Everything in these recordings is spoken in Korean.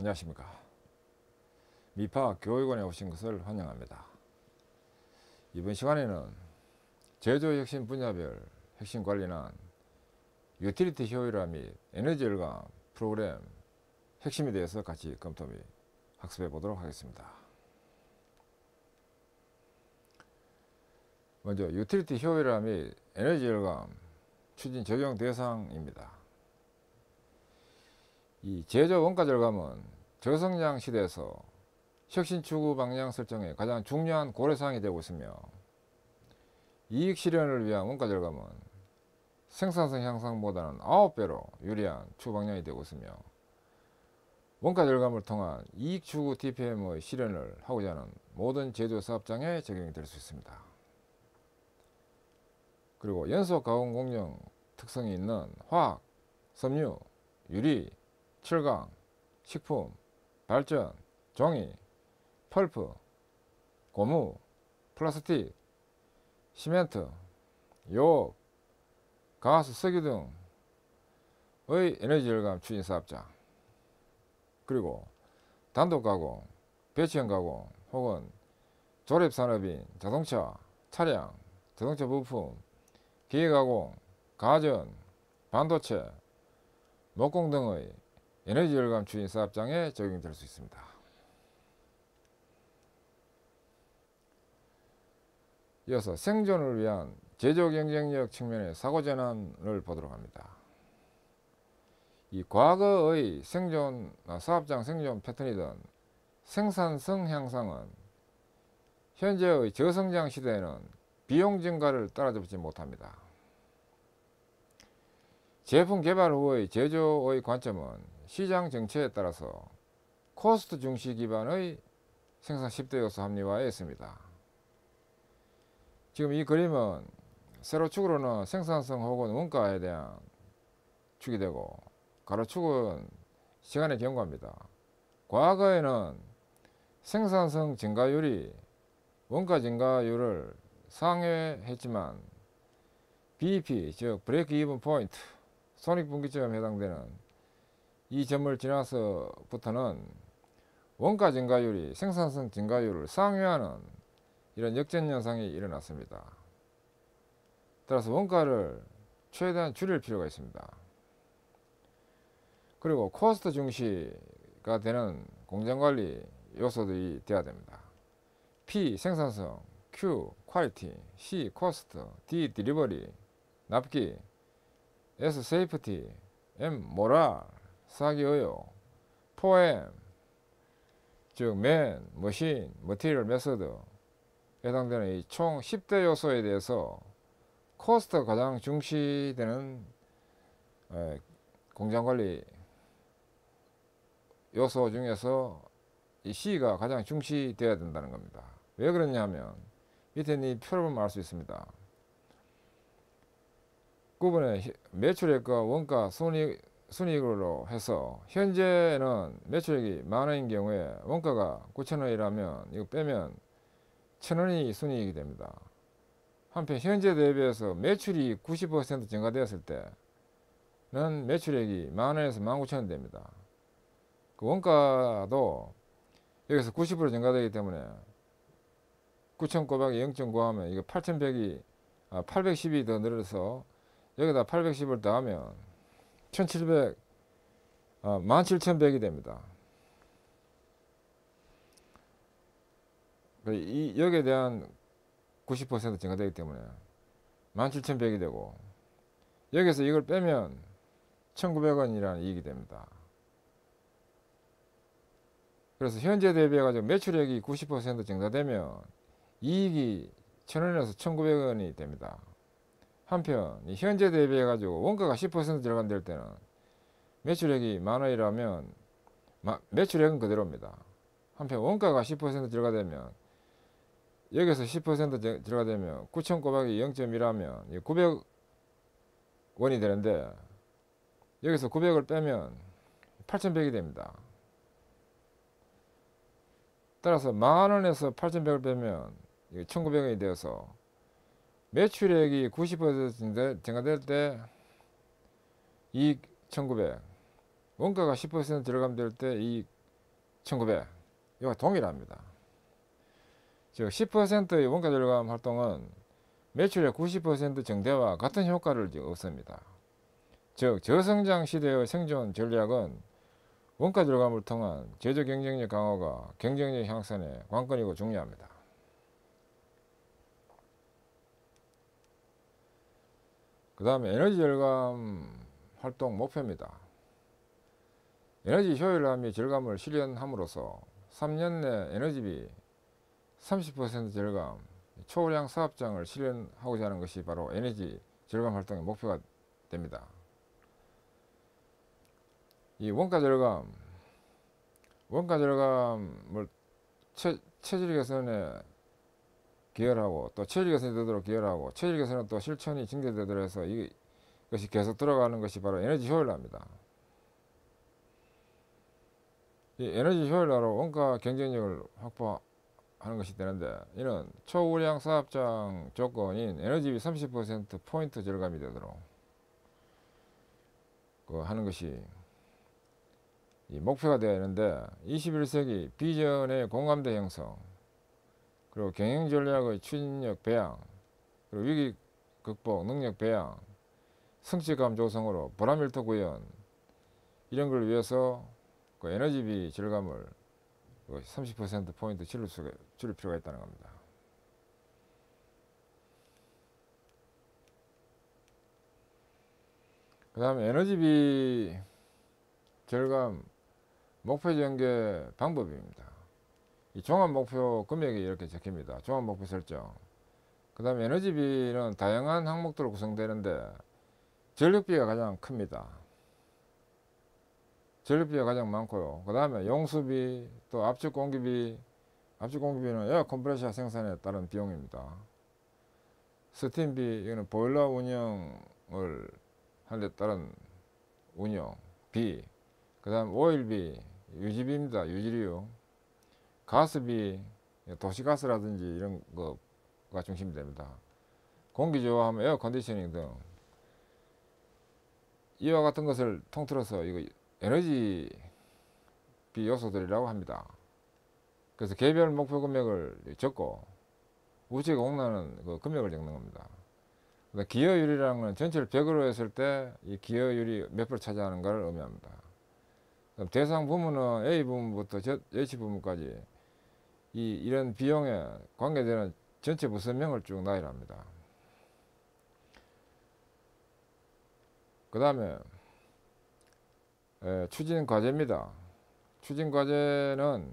안녕하십니까. 미파 교육원에 오신 것을 환영합니다. 이번 시간에는 제조혁신 분야별 핵심 관리난 유틸리티 효율화 및 에너지 절감 프로그램 핵심에 대해서 같이 검토 및 학습해 보도록 하겠습니다. 먼저 유틸리티 효율화 및 에너지 절감 추진 적용 대상입니다. 이 제조 원가 절감은 저성장 시대에서 혁신 추구 방향 설정에 가장 중요한 고려사항이 되고 있으며, 이익 실현을 위한 원가 절감은 생산성 향상보다는 9배로 유리한 추구 방향이 되고 있으며, 원가 절감을 통한 이익 추구 DPM의 실현을 하고자 하는 모든 제조 사업장에 적용이 될 수 있습니다. 그리고 연소 가공 공정 특성이 있는 화학, 섬유, 유리, 철강, 식품, 발전, 종이, 펄프, 고무, 플라스틱, 시멘트, 유업, 가스, 석유 등의 에너지 절감 추진 사업장, 그리고 단독 가공, 배치형 가공 혹은 조립 산업인 자동차, 차량, 자동차 부품, 기계 가공, 가전, 반도체, 목공 등의 에너지 절감 추진 사업장에 적용될 수 있습니다. 이어서 생존을 위한 제조 경쟁력 측면의 사고 전환을 보도록 합니다. 이 과거의 생존 사업장 생존 패턴이던 생산성 향상은 현재의 저성장 시대에는 비용 증가를 따라잡지 못합니다. 제품 개발 후의 제조의 관점은 시장 정체에 따라서 코스트 중시 기반의 생산 10대 요소 합리화에 있습니다. 지금 이 그림은 세로축으로는 생산성 혹은 원가에 대한 축이 되고, 가로축은 시간의 경과입니다. 과거에는 생산성 증가율이 원가 증가율을 상회했지만 BEP, 즉 브레이크 이븐 포인트, 손익분기점에 해당되는 이 점을 지나서부터는 원가 증가율이 생산성 증가율을 상회하는 이런 역전 현상이 일어났습니다. 따라서 원가를 최대한 줄일 필요가 있습니다. 그리고 코스트 중시가 되는 공정관리 요소들이 되어야 됩니다. P 생산성, Q 퀄리티, C 코스트, D 딜리버리, 납기, S 세이프티, M 모랄, 사기 의욕, 4M 즉 맨, 머신, 머티리얼 메서드 해당되는 이 총 10대 요소에 대해서 코스트가 가장 중시되는 공장관리 요소 중에서 이 C가 가장 중시되어야 된다는 겁니다. 왜 그러냐 하면 밑에 이 표를 보면 알 수 있습니다. 구분의 매출액과 원가 순이익으로 해서 현재는 매출액이 만원인 경우에 원가가 9,000원이라면 이거 빼면 1,000원이 순이익이 됩니다. 한편 현재 대비해서 매출이 90% 증가되었을 때는 매출액이 만원에서 19,000원 됩니다. 그 원가도 여기서 90% 증가되기 때문에 9,000 곱하기 0.9 하면 이거 8,100이 810이 더 늘어서 여기다 810을 더하면 1700 17,100이 됩니다. 여기에 대한 90% 증가되기 때문에 17,100이 되고, 여기서 이걸 빼면 1,900원이라는 이익이 됩니다. 그래서 현재 대비해 가지고 매출액이 90% 증가되면 이익이 1,000원에서 1,900원이 됩니다. 한편 현재 대비해 가지고 원가가 10% 절감될 때는 매출액이 만원이라면 매출액은 그대로입니다. 한편 원가가 10% 절감되면 여기서 10% 절감되면 9,000 곱하기 0.1하면 900원이 되는데, 여기서 900을 빼면 8,100이 됩니다. 따라서 만원에서 8,100을 빼면 1,900원이 되어서 매출액이 90% 증가될 때 이익 1,900, 원가가 10% 절감될 때 이익 1900. 이와 동일합니다. 즉 10%의 원가 절감 활동은 매출의 90% 증대와 같은 효과를 얻습니다. 즉 저성장 시대의 생존 전략은 원가 절감을 통한 제조 경쟁력 강화가 경쟁력 향상의 관건이고 중요합니다. 그 다음에 에너지 절감 활동 목표입니다. 에너지 효율화 및 절감을 실현함으로써 3년 내 에너지비 30% 절감, 초량 사업장을 실현하고자 하는 것이 바로 에너지 절감 활동의 목표가 됩니다. 이 원가 절감을 체질 개선에 기여하고 또 체질 개선이 되도록 기여하고 체질 개선은 또 실천이 증대되도록 해서 이것이 계속 들어가는 것이 바로 에너지 효율화입니다. 이 에너지 효율화로 원가 경쟁력을 확보하는 것이 되는데 이는 초우량 사업장 조건인 에너지비 30% 절감이 되도록 하는 것이 이 목표가 되어 있는데 21세기 비전의 공감대 형성 그리고 경영 전략의 추진력 배양 그리고 위기 극복 능력 배양 성취감 조성으로 보람일터 구현 이런 걸 위해서 에너지비 절감을 30% 줄일 필요가 있다는 겁니다. 그 다음에 에너지비 절감 목표 전개 방법입니다. 이 종합 목표 금액이 이렇게 적힙니다. 종합 목표 설정. 그 다음에 에너지비는 다양한 항목들로 구성되는데 전력비가 가장 큽니다. 전력비가 가장 많고요. 그 다음에 용수비, 또 압축 공기비, 압축 공기비는 에어 컴프레셔 생산에 따른 비용입니다. 스팀비, 이거는 보일러 운영을 하는 데 따른 운영비, 그 다음 오일비, 유지비입니다. 유지료, 가스비, 도시가스라든지 이런 거가 중심이 됩니다. 공기 좋아하면 에어 컨디셔닝 등 이와 같은 것을 통틀어서 이거 에너지비 요소들이라고 합니다. 그래서 개별 목표 금액을 적고 우측에 공라는 그 금액을 적는 겁니다. 기여율이라는 건 전체를 100으로 했을 때 이 기여율이 몇 % 차지하는가를 의미합니다. 그럼 대상 부문은 A 부문부터 H 부문까지 이런 비용에 관계되는 전체 부서명을 쭉 나열합니다. 그 다음에 추진 과제입니다. 추진 과제는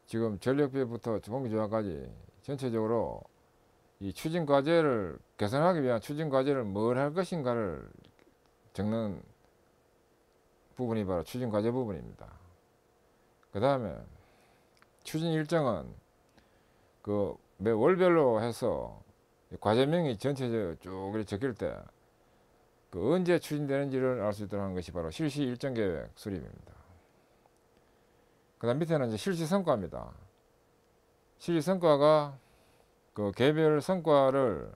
지금 전력비부터 공기조화까지 전체적으로 이 추진 과제를 개선하기 위한 추진 과제를 뭘 할 것인가를 적는 부분이 바로 추진 과제 부분입니다. 그 다음에 추진 일정은 매 월별로 해서 과제명이 전체적으로 쭉 적힐 때 언제 추진되는지를 알 수 있도록 하는 것이 바로 실시 일정 계획 수립입니다. 그 다음 밑에는 이제 실시 성과입니다. 실시 성과가 개별 성과를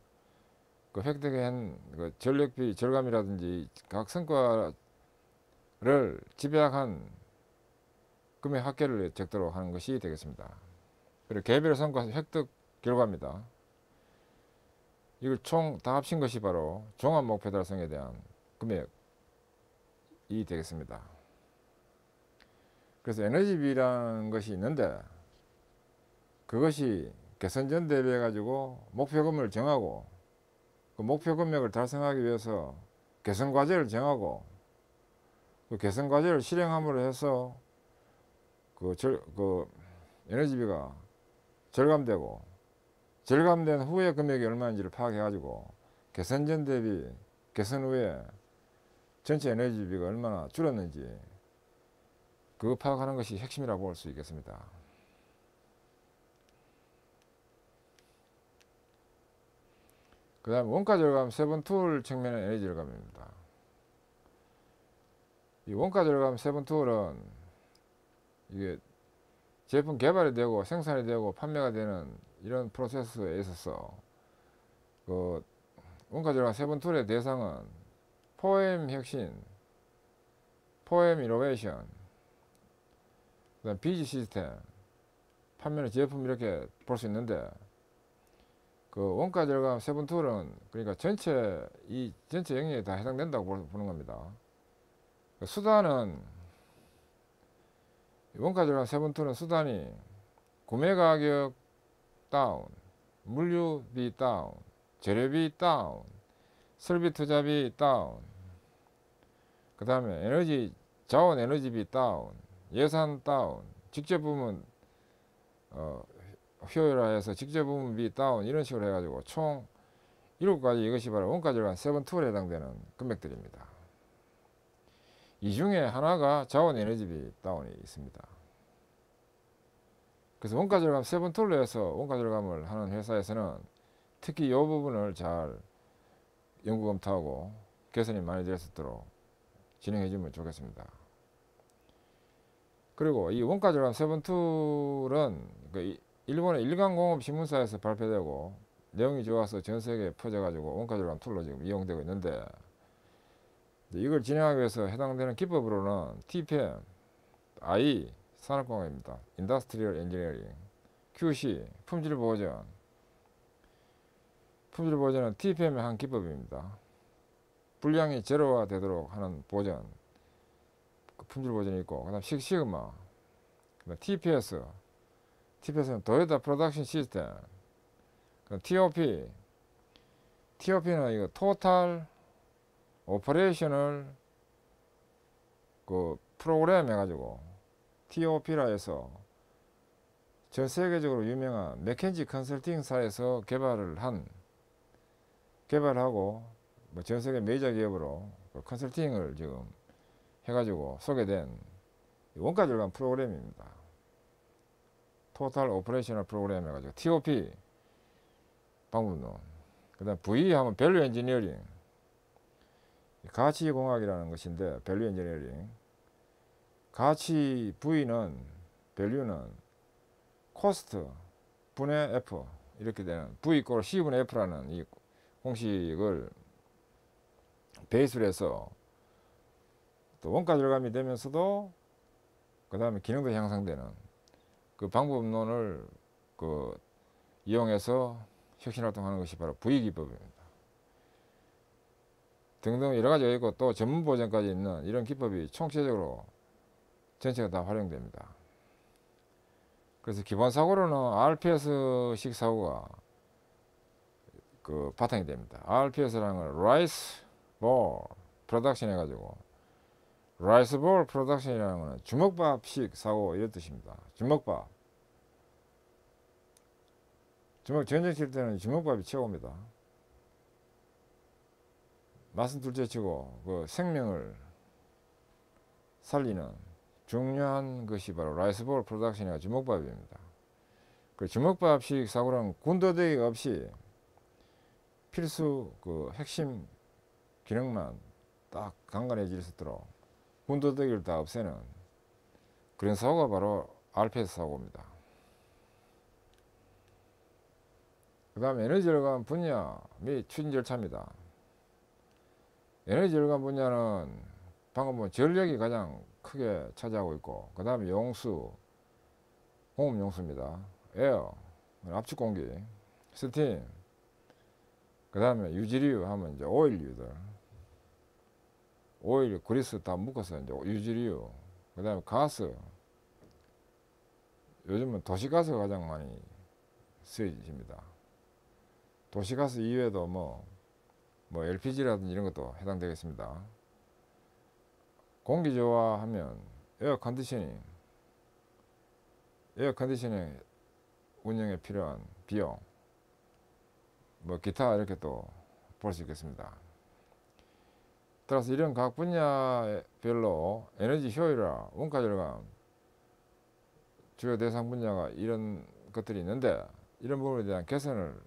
획득한 전력비 절감이라든지 각 성과를 집약한 금액 합계를 적도록 하는 것이 되겠습니다. 그리고 개별 성과 획득 결과입니다. 이걸 총 다 합친 것이 바로 종합 목표 달성에 대한 금액이 되겠습니다. 그래서 에너지비라는 것이 있는데 그것이 개선전 대비해 가지고 목표금을 정하고 그 목표 금액을 달성하기 위해서 개선 과제를 정하고 그 개선 과제를 실행함으로 해서 에너지비가 절감된 후에 금액이 얼마인지를 파악해 가지고 개선전 대비 개선 후에 전체 에너지비가 얼마나 줄었는지 그거 파악하는 것이 핵심이라고 볼 수 있겠습니다. 그 다음 원가 절감 세븐 툴 측면의 에너지 절감입니다. 이 원가 절감 세븐 툴은 이게 제품 개발이 되고 생산이 되고 판매가 되는 이런 프로세스에 있어서 원가 절감 세븐 툴의 대상은 포엠 혁신, 포엠 이노베이션, 그다음 비지 시스템, 판매는 제품 이렇게 볼 수 있는데, 그 원가 절감 세븐 툴은 그러니까 전체 영역에 다 해당된다고 보는 겁니다. 그 수단은 원가 절감 세븐 툴은 수단이 구매 가격 다운, 물류비 다운, 재료비 다운, 설비 투자비 다운, 그 다음에 자원 에너지비 다운, 예산 다운, 직접 부문 효율화해서 직접 부문비 다운, 이런 식으로 해가지고 총 7가지, 이것이 바로 원가 절감 세븐 툴에 해당되는 금액들입니다. 이 중에 하나가 자원 에너지비 다운이 있습니다. 그래서 원가 절감 세븐 툴로 해서 원가 절감을 하는 회사에서는 특히 이 부분을 잘 연구 검토하고 개선이 많이 될 수 있도록 진행해 주면 좋겠습니다. 그리고 이 원가 절감 세븐 툴은 일본의 일간공업 신문사에서 발표되고 내용이 좋아서 전 세계에 퍼져가지고 원가 절감 툴로 지금 이용되고 있는데, 이걸 진행하기 위해서 해당되는 기법으로는 TPM, I 산업공학입니다. 인더스트리얼 엔지니어링, QC 품질 보전. 품질 보전은 TPM의 한 기법입니다. 불량이 제로화 되도록 하는 보전, 품질 보전이 있고, 그다음 식시그마, 그다음 TPS는 도요타 프로덕션 시스템, 그다음 TOP는 이거 토탈 오퍼레이셔널 그 프로그램 해가지고 TOP라 해서 전 세계적으로 유명한 맥켄지 컨설팅사에서 개발하고 뭐 전 세계 메이저 기업으로 컨설팅을 지금 해가지고 소개된 원가 절감 프로그램입니다. 토탈 오퍼레이셔널 프로그램 해가지고 TOP 방법론. 그 다음 V 하면 밸류 엔지니어링, 가치공학이라는 것인데, 밸류 엔지니어링, 가치 밸류는 코스트 분의 F 이렇게 되는 V 이꼴 C분의 F라는 이 공식을 베이스로 해서 또 원가 절감이 되면서도 그 다음에 기능도 향상되는 그 방법론을 이용해서 혁신활동하는 것이 바로 V기법입니다. 등등 여러가지가 있고 또 전문 보전까지 있는 이런 기법이 총체적으로 전체가 다 활용됩니다. 그래서 기본 사고로는 RPS식 사고가 바탕이 됩니다. RPS라는 걸 Rice Ball Production 해가지고, Rice Ball Production이라는 것은 주먹밥식 사고 이런 뜻입니다. 전쟁 칠 때는 주먹밥이 최고입니다. 맛은 둘째치고 그 생명을 살리는 중요한 것이 바로 라이스볼 프로덕션이가 주먹밥입니다. 그 주먹밥식 사고는 군더더기 없이 필수 핵심 기능만 딱 간간해질 수 있도록 군더더기를 다 없애는 그런 사고가 바로 RPS 사고입니다. 그 다음에 에너지 절감 분야 및 추진 절차입니다. 에너지 절감 분야는 방금 본 전력이 가장 크게 차지하고 있고, 그 다음에 공업 용수입니다. 에어, 압축 공기, 스팀, 그 다음에 유지류 하면 이제 오일류들, 오일, 그리스 다 묶어서 이제 유지류, 그 다음에 가스, 요즘은 도시가스가 가장 많이 쓰여집니다. 도시가스 이외에도 뭐 LPG라든지 이런 것도 해당되겠습니다. 공기 좋아하면 에어 컨디셔닝 운영에 필요한 비용, 기타 이렇게 또 볼 수 있겠습니다. 따라서 이런 각 분야별로 에너지 효율화, 원가 절감 주요 대상 분야가 이런 것들이 있는데, 이런 부분에 대한 개선을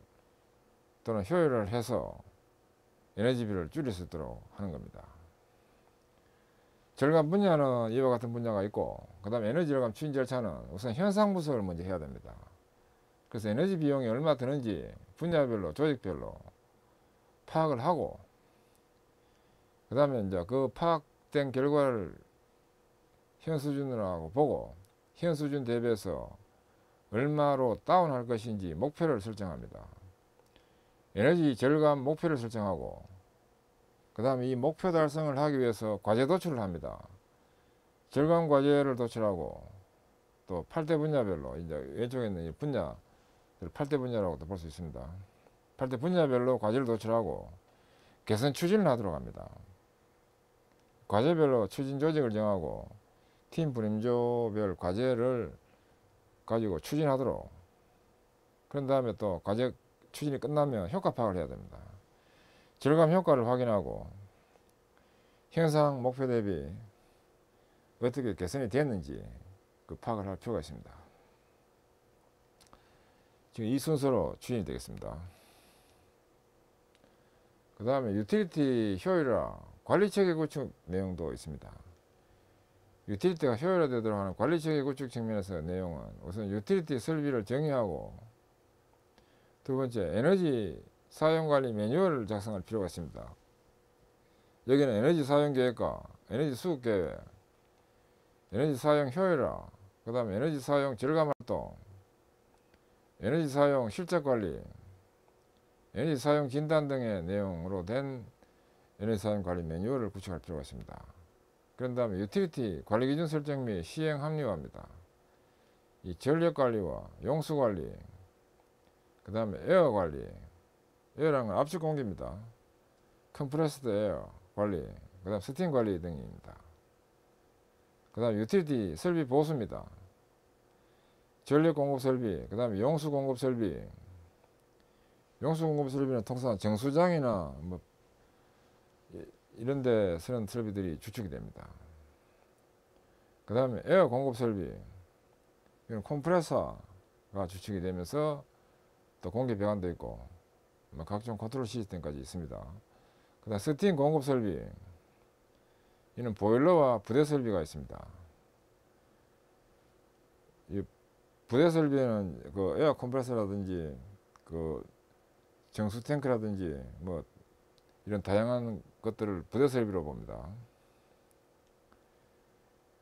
또는 효율화를 해서 에너지비를 줄일 수 있도록 하는 겁니다. 절감 분야는 이와 같은 분야가 있고, 그 다음에 에너지 절감 추진 절차는 우선 현상 분석을 먼저 해야 됩니다. 그래서 에너지 비용이 얼마 드는지 분야별로, 조직별로 파악을 하고, 그 다음에 이제 그 파악된 결과를 현 수준으로 하고 보고, 현 수준 대비해서 얼마로 다운할 것인지 목표를 설정합니다. 에너지 절감 목표를 설정하고, 그 다음에 이 목표 달성을 하기 위해서 과제 도출을 합니다. 절감 과제를 도출하고, 또 8대 분야별로, 이제 왼쪽에 있는 이 분야, 8대 분야라고도 볼 수 있습니다. 8대 분야별로 과제를 도출하고 개선 추진을 하도록 합니다. 과제별로 추진 조직을 정하고 팀 분임조별 과제를 가지고 추진하도록, 그런 다음에 또 과제 추진이 끝나면 효과 파악을 해야 됩니다. 절감 효과를 확인하고 현상 목표 대비 어떻게 개선이 됐는지 그 파악을 할 필요가 있습니다. 지금 이 순서로 추진이 되겠습니다. 그 다음에 유틸리티 효율화 관리체계 구축 내용도 있습니다. 유틸리티가 효율화되도록 하는 관리체계 구축 측면에서 내용은 우선 유틸리티 설비를 정의하고, 두 번째 에너지 사용관리 매뉴얼을 작성할 필요가 있습니다. 여기는 에너지 사용 계획과 에너지 수급 계획, 에너지 사용 효율화, 그 다음에 에너지 사용 절감 활동, 에너지 사용 실적 관리, 에너지 사용 진단 등의 내용으로 된 에너지 사용 관리 매뉴얼을 구축할 필요가 있습니다. 그런 다음에 유틸리티 관리 기준 설정 및 시행 합리화입니다. 이 전력 관리와 용수 관리, 그 다음에 에어 관리, 에어라는 건 압축 공기입니다. 컴프레스드 에어 관리, 그 다음 스팀 관리 등입니다. 그 다음 유틸리티 설비 보수입니다. 전력 공급 설비, 그 다음에 용수 공급 설비. 용수 공급 설비는 통상 정수장이나 뭐 이런 데 쓰는 설비들이 주축이 됩니다. 그 다음에 에어 공급 설비, 이건 컴프레서가 주축이 되면서 또 공기 배관도 있고 각종 컨트롤 시스템까지 있습니다. 그 다음 스팀 공급 설비, 이는 보일러와 부대 설비가 있습니다. 이 부대 설비는 그 에어 컴프레서라든지 그 정수 탱크라든지 뭐 이런 다양한 것들을 부대 설비로 봅니다.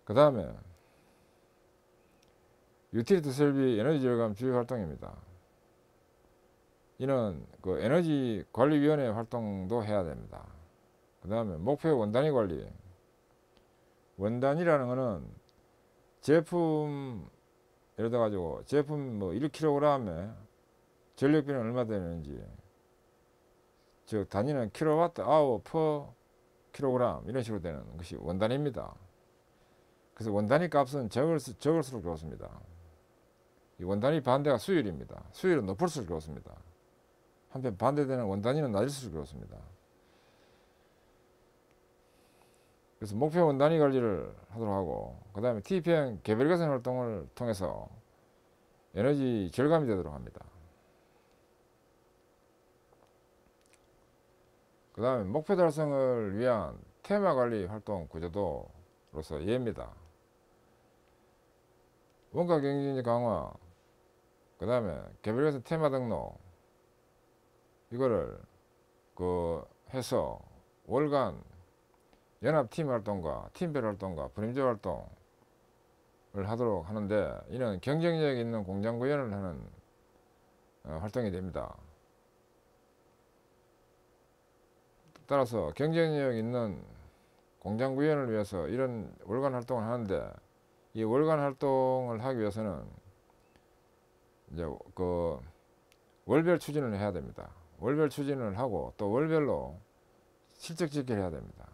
그 다음에 유틸리티 설비 에너지 절감 주요 활동입니다. 이는 그 에너지 관리위원회 활동도 해야 됩니다. 그 다음에 목표 원단위 관리. 원단위라는 것은 제품, 예를 들어 가지고 제품 뭐 1kg에 전력비는 얼마 되는지, 즉 단위는 킬로와트 아워 퍼 킬로그램, 이런 식으로 되는 것이 원단위입니다. 그래서 원단위 값은 적을수록 좋습니다. 이 원단위 반대가 수율입니다. 수율은 높을수록 좋습니다. 한편 반대되는 원단위는 낮을수록 좋습니다. 그래서 목표 원단위 관리를 하도록 하고, 그 다음에 TPM 개별 개선 활동을 통해서 에너지 절감이 되도록 합니다. 그 다음에 목표 달성을 위한 테마 관리 활동 구조도로서 예입니다. 원가 경쟁력 강화, 그 다음에 개별 개선 테마 등록, 이거를 해서 월간 연합팀 활동과 팀별 활동과 분임제 활동을 하도록 하는데, 이는 경쟁력 있는 공장 구현을 하는 활동이 됩니다. 따라서 경쟁력 있는 공장 구현을 위해서 이런 월간 활동을 하는데, 이 월간 활동을 하기 위해서는 이제 그 월별 추진을 해야 됩니다. 월별 추진을 하고 또 월별로 실적 집계를 해야 됩니다.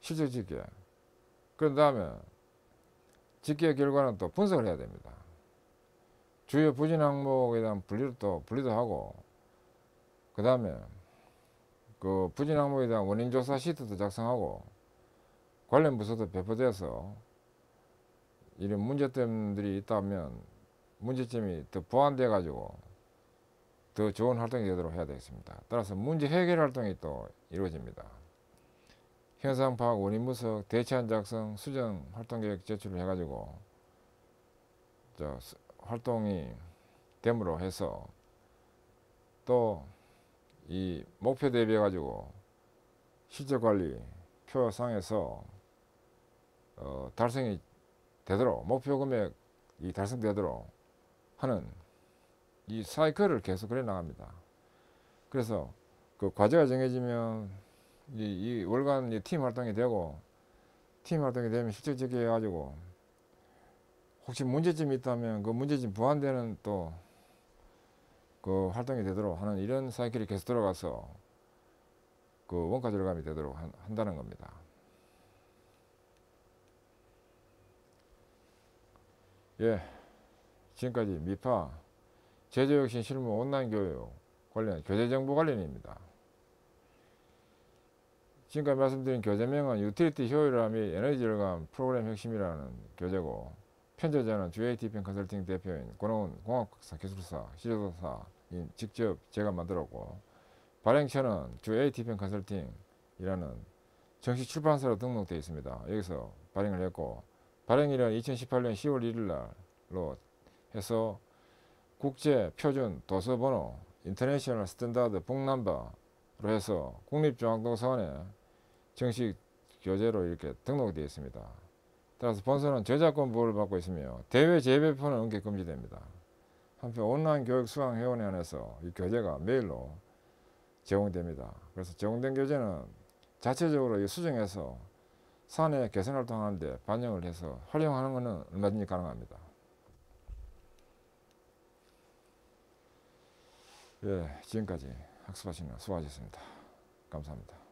실적 집계. 그런 다음에 집계 결과는 또 분석을 해야 됩니다. 주요 부진 항목에 대한 분리도 하고, 그 다음에 그 부진 항목에 대한 원인 조사 시트도 작성하고, 관련 부서도 배포돼서 이런 문제점들이 있다면 문제점이 더 보완돼 가지고 더 좋은 활동이 되도록 해야 되겠습니다. 따라서 문제 해결 활동이 또 이루어집니다. 현상 파악, 원인 분석, 대체안 작성, 수정 활동 계획 제출을 해가지고 활동이 됨으로 해서 또 이 목표 대비해 가지고 실적 관리 표상에서 달성이 되도록, 목표 금액이 달성되도록 하는 이 사이클을 계속 그려 나갑니다. 그래서 그 과제가 정해지면 이 월간 팀 활동이 되고, 팀 활동이 되면 실질적이 해가지고 혹시 문제점이 있다면 그 문제점 보완되는 또 그 활동이 되도록 하는 이런 사이클이 계속 들어가서 그 원가 절감이 되도록 한다는 겁니다. 예, 지금까지 미파 제조혁신 실무 온라인 교육 관련 교재정보 관련입니다. 지금까지 말씀드린 교재명은 유틸리티 효율화 및 에너지 절감 프로그램 핵심이라는 교재고, 편저자는 GATPM 컨설팅 대표인 권호은 공학박사 기술사 시조사인 직접 제가 만들었고, 발행처는 GATPM 컨설팅이라는 정식 출판사로 등록되어 있습니다. 여기서 발행을 했고, 발행일은 2018년 10월 1일 날로 해서 국제 표준 도서 번호 인터내셔널 스탠다드 북넘버로 해서 국립중앙동서원에 정식 교재로 이렇게 등록되어 있습니다. 따라서 본서는 저작권 보호를 받고 있으며 대외 재배포는 엄격 금지됩니다. 한편 온라인 교육 수강 회원에 한해서 이 교재가 메일로 제공됩니다. 그래서 제공된 교재는 자체적으로 수정해서 사내 개선 활동하는데 반영을 해서 활용하는 것은 얼마든지 가능합니다. 예, 지금까지 학습하시는 수고하셨습니다. 감사합니다.